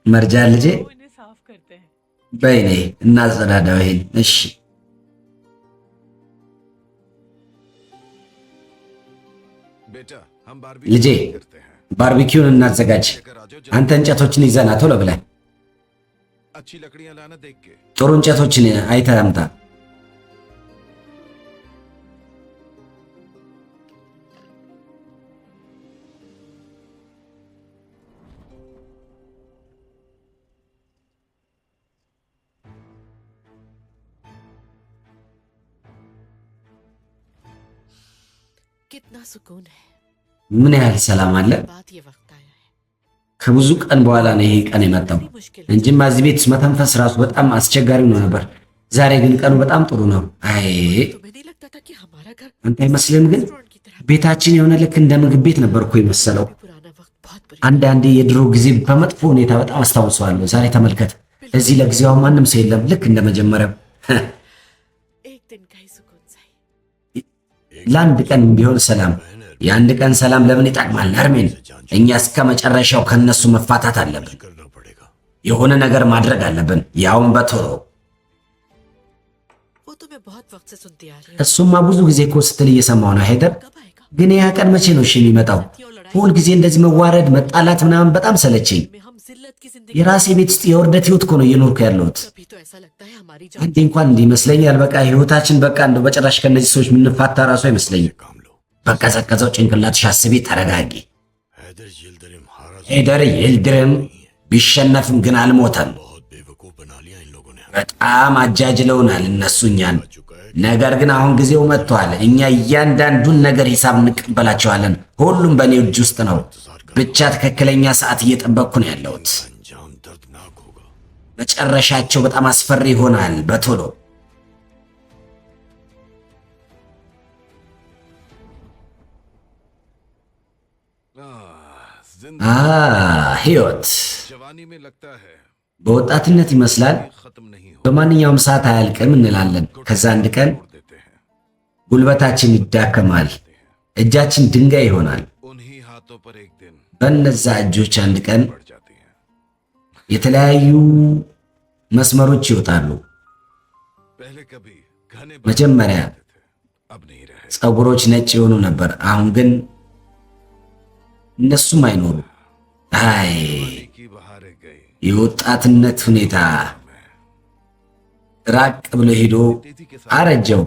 መርጃን ልጄ वो इन्हें साफ करते हैं। በይኔ እናጸዳዳው ይሄን። እሺ बेटा हम लीजिए। बारबेक्यू करते हैं। ባርቢኪውን እናዘጋጅ። लेकर आ जाओ አንተ जल्दी। እንጨቶችን ይዘና ቶሎ ብለህ अच्छी लकड़ियां लाना देख के। ጥሩ እንጨቶችን አይተህ አምጣ። कितना सुकून है। ምን ያህል ሰላም አለ። बात ये वक्त आया है। ከብዙ ቀን በኋላ ነው ይሄ ቀን የመጣው इतनी मुश्किल እንጂማ እዚህ ቤት ውስጥ መተንፈስ ራሱ በጣም አስቸጋሪ ነው ነበር። ዛሬ ግን ቀኑ በጣም ጥሩ ነው። አይ तुम्हें नहीं लगता था कि हमारा घर አንተ አይመስልም? ግን रेस्टोरेंट की तरह ቤታችን የሆነ ልክ እንደ ምግብ ቤት ነበር እኮ የመሰለው። पुराना वक्त बहुत बुरी አንዳንዴ የድሮ ጊዜ በመጥፎ ሁኔታ በጣም አስታውሰዋለሁ። ዛሬ ተመልከት፣ እዚህ ለጊዜው ማንም ሰው የለም፣ ልክ እንደ መጀመሪያው። एक दिन का ही सुकून सही। ለአንድ ቀን ቢሆን ሰላም። የአንድ ቀን ሰላም ለምን ይጠቅማል? አርሜን፣ እኛ እስከ መጨረሻው ከነሱ መፋታት አለብን። የሆነ ነገር ማድረግ አለብን፣ ያውን በቶሎ። वो तो मैं बहुत वक्त से सुनती आ रही हूँ। እሱማ ብዙ ጊዜ እኮ ስትል እየሰማው ነው ሄደር። कब आएगा? ግን ያ ቀን መቼ ነው እሺ የሚመጣው? ሁል ጊዜ እንደዚህ መዋረድ፣ መጣላት ምናምን በጣም ሰለቸኝ። में हम जिल्लत की जिंदगी। የራሴ ቤት ውስጥ የውርደት ህይወት እኮ ነው እየኖርኩ ያለሁት። कभी तो ऐसा लगता है हमारी जान አንዴ እንኳን እንዲህ ይመስለኛል። በቃ ህይወታችን በቃ እንደው በጭራሽ ከነዚህ ሰዎች የምንፋታ ራሱ አይመስለኝም። በቀዘቀዘው ጭንቅላትሽ አስቢ፣ ተረጋጊ። ሄደር ይልድርም ቢሸነፍም ግን አልሞተም። በጣም አጃጅለውናል እነሱ እኛን። ነገር ግን አሁን ጊዜው መጥቷል። እኛ እያንዳንዱን ነገር ሂሳብ እንቀበላቸዋለን። ሁሉም በእኔ እጅ ውስጥ ነው። ብቻ ትክክለኛ ሰዓት እየጠበቅኩ ነው ያለሁት። መጨረሻቸው በጣም አስፈሪ ይሆናል። በቶሎ ህይወት जवानी में लगता है በወጣትነት ይመስላል खत्म नहीं हो በማንኛውም ሰዓት አያልቅም እንላለን። ከዛ አንድ ቀን देते हैं। ጉልበታችን ይዳከማል፣ እጃችን ድንጋይ ይሆናል። उन्हीं हाथों पर एक दिन በእነዛ እጆች አንድ ቀን पड़ जाती हैं। የተለያዩ መስመሮች ይወጣሉ። पहले कभी घने መጀመሪያ बाल थे, अब नहीं रहे। ፀጉሮች ነጭ የሆኑ ነበር። አሁን ግን እነሱም አይኖሩ። አይ जवानी की बहारें गई, የወጣትነት ሁኔታ ራቅ ብሎ ሄዶ तेजी के साथ አረጀው።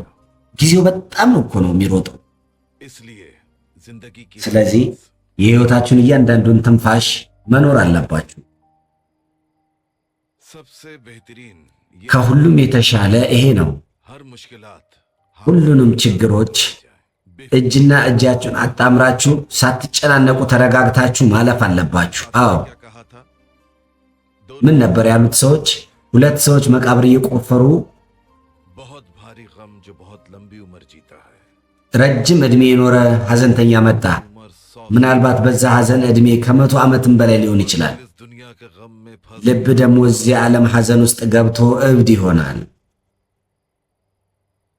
ጊዜው በጣም ነው እኮ ነው የሚሮጠው። इसलिए जिंदगी की ስለዚህ የህይወታችሁን እያንዳንዱን ትንፋሽ መኖር አለባችሁ። सबसे बेहतरीन ये ከሁሉም የተሻለ ይሄ ነው። हर मुश्किलात ሁሉንም ችግሮች እጅና እጃችሁን አጣምራችሁ ሳትጨናነቁ ተረጋግታችሁ ማለፍ አለባችሁ። አዎ क्या कहा था? ምን ነበር ያሉት ሰዎች? ሁለት ሰዎች መቃብር እየቆፈሩ बहुत भारी गम जो बहुत लंबी उम्र जीता है। ረጅም ዕድሜ የኖረ ሐዘንተኛ መጣ። उम्र 100 ምናልባት በዛ ሐዘን ዕድሜ ከ100 ዓመትም በላይ ሊሆን ይችላል። इस दुनिया के गम में फंस ልብ ደግሞ እዚህ ዓለም ሐዘን ውስጥ ገብቶ እብድ ይሆናል።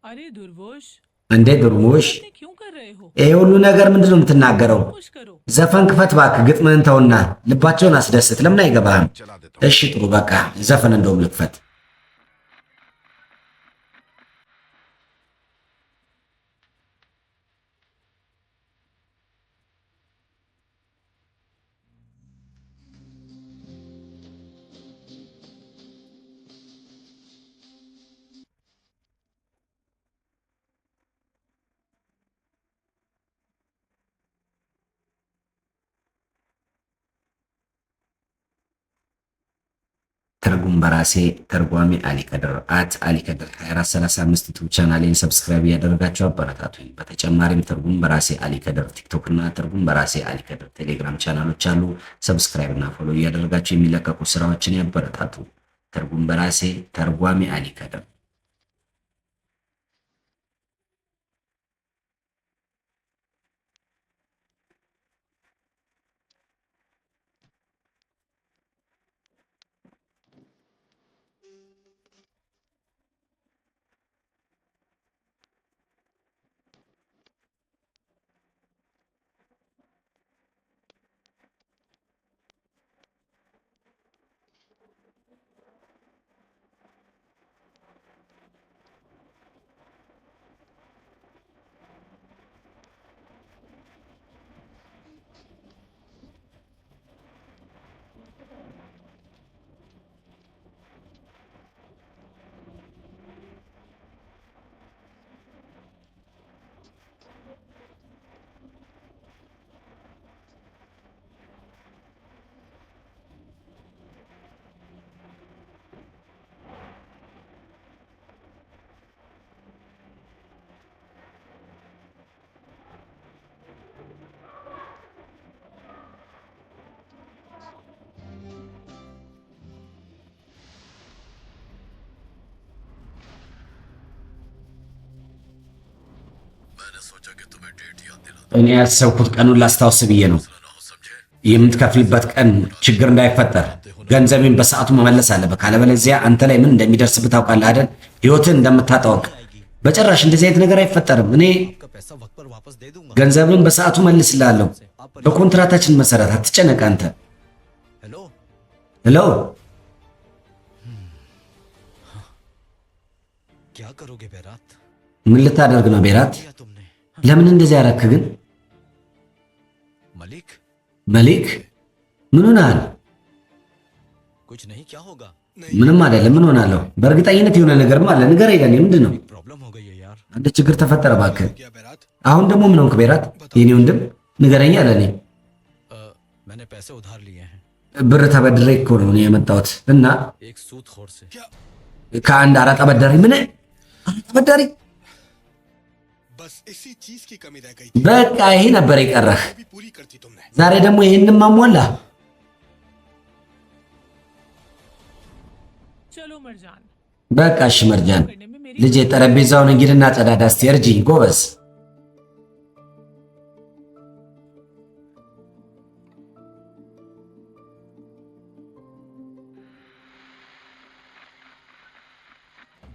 अरे दुर्वोश እንዴ ድርሞሽ፣ ये क्यों कर रहे हो? ይሄ ሁሉ ነገር ምንድነው የምትናገረው? कुछ करो। ዘፈን ክፈት እባክህ፣ ግጥምህን ተውና ልባቸውን አስደስት። ለምን አይገባህም? चला देता हूँ। እሺ ጥሩ በቃ ዘፈን እንደውም ልክፈት። ትርጉም በራሴ ተርጓሚ አሊ ከድር አሊ ከድር 2435 ዩቲዩብ ቻናሌን ሰብስክራይብ ያደረጋችሁ አበረታቱኝ። በተጨማሪም ትርጉም በራሴ አሊ ከድር ቲክቶክ እና ትርጉም በራሴ አሊ ከድር ቴሌግራም ቻናሎች አሉ። ሰብስክራይብ እና ፎሎ እያደረጋችሁ የሚለቀቁ ስራዎችን ያበረታቱ። ትርጉም በራሴ ተርጓሚ አሊ ከድር። እኔ ያሰብኩት ቀኑን ላስታውስ ብዬ ነው። የምትከፍልበት ቀን ችግር እንዳይፈጠር ገንዘቤን በሰዓቱ መመለስ አለበት። ካለበለዚያ አንተ ላይ ምን እንደሚደርስብህ ታውቃለህ አይደል? ህይወትን እንደምታጣወቅ። በጭራሽ እንደዚህ አይነት ነገር አይፈጠርም። እኔ पैसा वक्त पर वापस दे दूंगा। ገንዘብን በሰዓቱ መልስልሃለሁ። በኮንትራታችን መሰረት አትጨነቅ አንተ። हेलो ሄሎ क्या करोगे बेरात? ምን ልታደርግ ነው ቤራት? क्या तुमने? ለምን እንደዚህ ያረክ ግን? मलिक መሊክ ምን ሆነሃል? कुछ नहीं, क्या होगा? ምንም አይደለም። ምን ሆናለሁ? በእርግጠኝነት የሆነ ነገርም አለ። ንገረኝ። ለኔ ምንድን ነው? प्रॉब्लम हो गई है यार। አንድ ችግር ተፈጠረ እባክህ። አሁን ደግሞ ምን ሆንክ ቤራት? የኔ ወንድም ንገረኝ አለ። እኔ मैंने पैसे उधार लिए हैं ብር ተበድሬ እኮ ነው እኔ የመጣሁት እና एक सूदखोर से। ከአንድ አራጣ በዳሪ። ምን አራጣ በዳሪ? बस इसी चीज की कमी रह गई በቃ ይሄ ነበር የቀረህ። भी पूरी करती तुमने। ዛሬ ደግሞ ይሄንን ማሟላ። चलो मरजान, በቃ እሺ መርጃን करने में मेरी ልጄ ጠረጴዛውን እንግዲና ጸዳዳ እስቲ እርጂኝ ጎበዝ።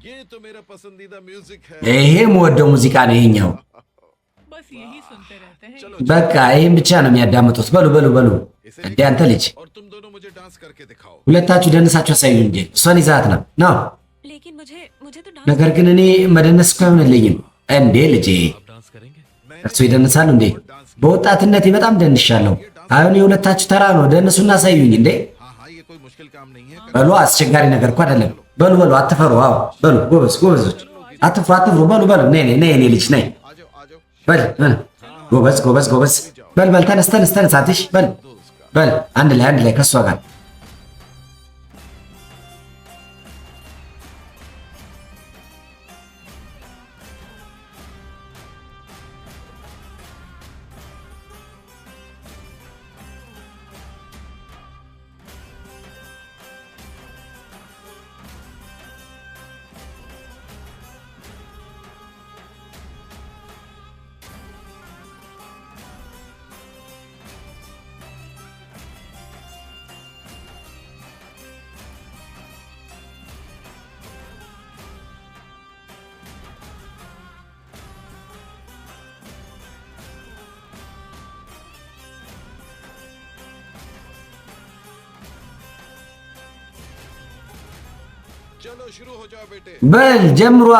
ये तो मेरा पसंदीदा म्यूजिक है। ይሄ የምወደው ሙዚቃ ነው ይሄኛው። बस यही सुनते रहते हैं। चलो በቃ ይህም ብቻ ነው የሚያዳምጡት። በሉ በሉ በሉ። इसे እንዴ አንተ ልጅ और तुम दोनों मुझे डांस करके दिखाओ। ሁለታችሁ ደንሳችሁ አሳዩ እንጂ እሷን ይዛት ነው ነው። लेकिन मुझे मुझे तो डांस ነገር ግን እኔ መደነስ እኮ አይሆንልኝም። እንዴ ልጄ आप डांस करेंगे? እርሱ ይደንሳሉ እንዴ? በወጣትነቴ በጣም ደንሻለሁ። አሁን የሁለታችሁ ተራ ነው። ደንሱና አሳዩኝ እንዴ። हाँ हाँ ये कोई मुश्किल काम नहीं है। በሉ አስቸጋሪ ነገር እኮ አይደለም። በሉ በሉ አትፈሩ። አዎ በሉ ጎበዝ ጎበዞች አትፍሩ አትፍሩ። በሉ በሉ ነይ ነይ ነይ እኔ ልጅ ነይ आ जाओ आ जाओ। በል ጎበዝ ጎበዝ ጎበዝ በል በል ተነስ ተነስ ተነስ አትሽ በል በል አንድ ላይ ከሷ ጋር चलो शुरू हो जाओ बेटे। በል ጀምሯ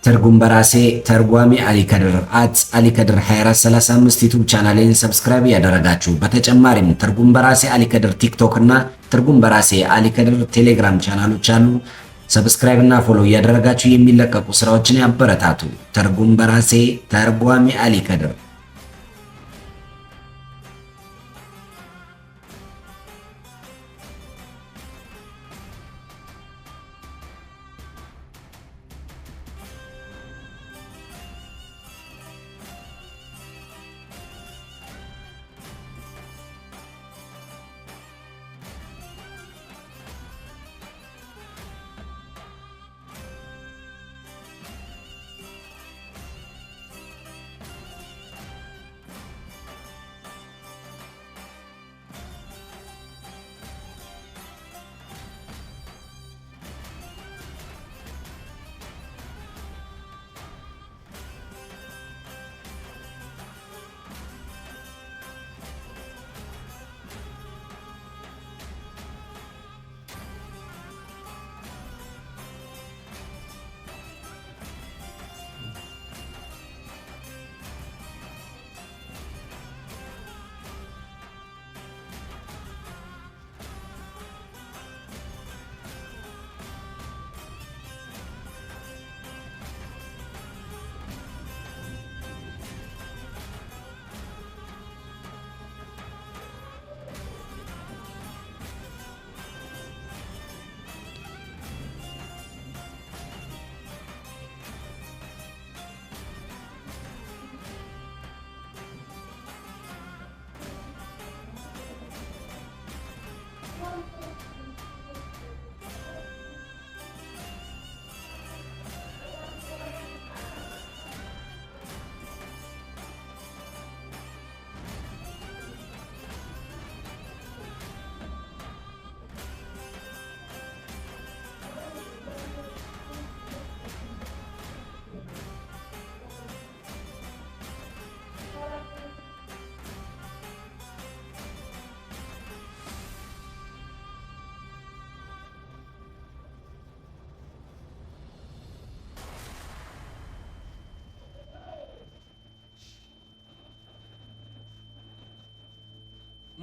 ትርጉም በራሴ ተርጓሚ አሊከድር @አሊከድር 2435 ዩቲዩብ ቻናሌን ሰብስክራይብ ያደረጋችሁ፣ በተጨማሪም ትርጉም በራሴ አሊከድር ቲክቶክ እና ትርጉም በራሴ አሊከድር ቴሌግራም ቻናሎች አሉ። ሰብስክራይብ እና ፎሎ እያደረጋችሁ የሚለቀቁ ስራዎችን ያበረታቱ። ትርጉም በራሴ ተርጓሚ አሊከድር።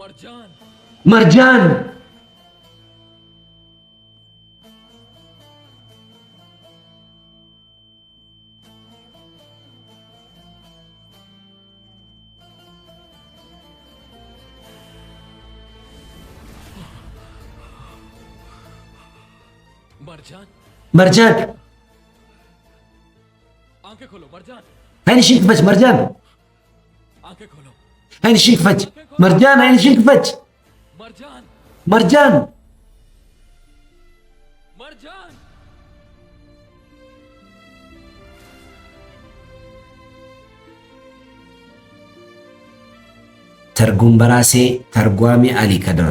मरजान መርጃን मरजान መርጃን አይንሽን ክፈች መርጃን፣ አይንሽን ክፈች መርጃን፣ አይንሽን ክፈች መርጃን። ትርጉም በራሴ ተርጓሚ አሊ ከድር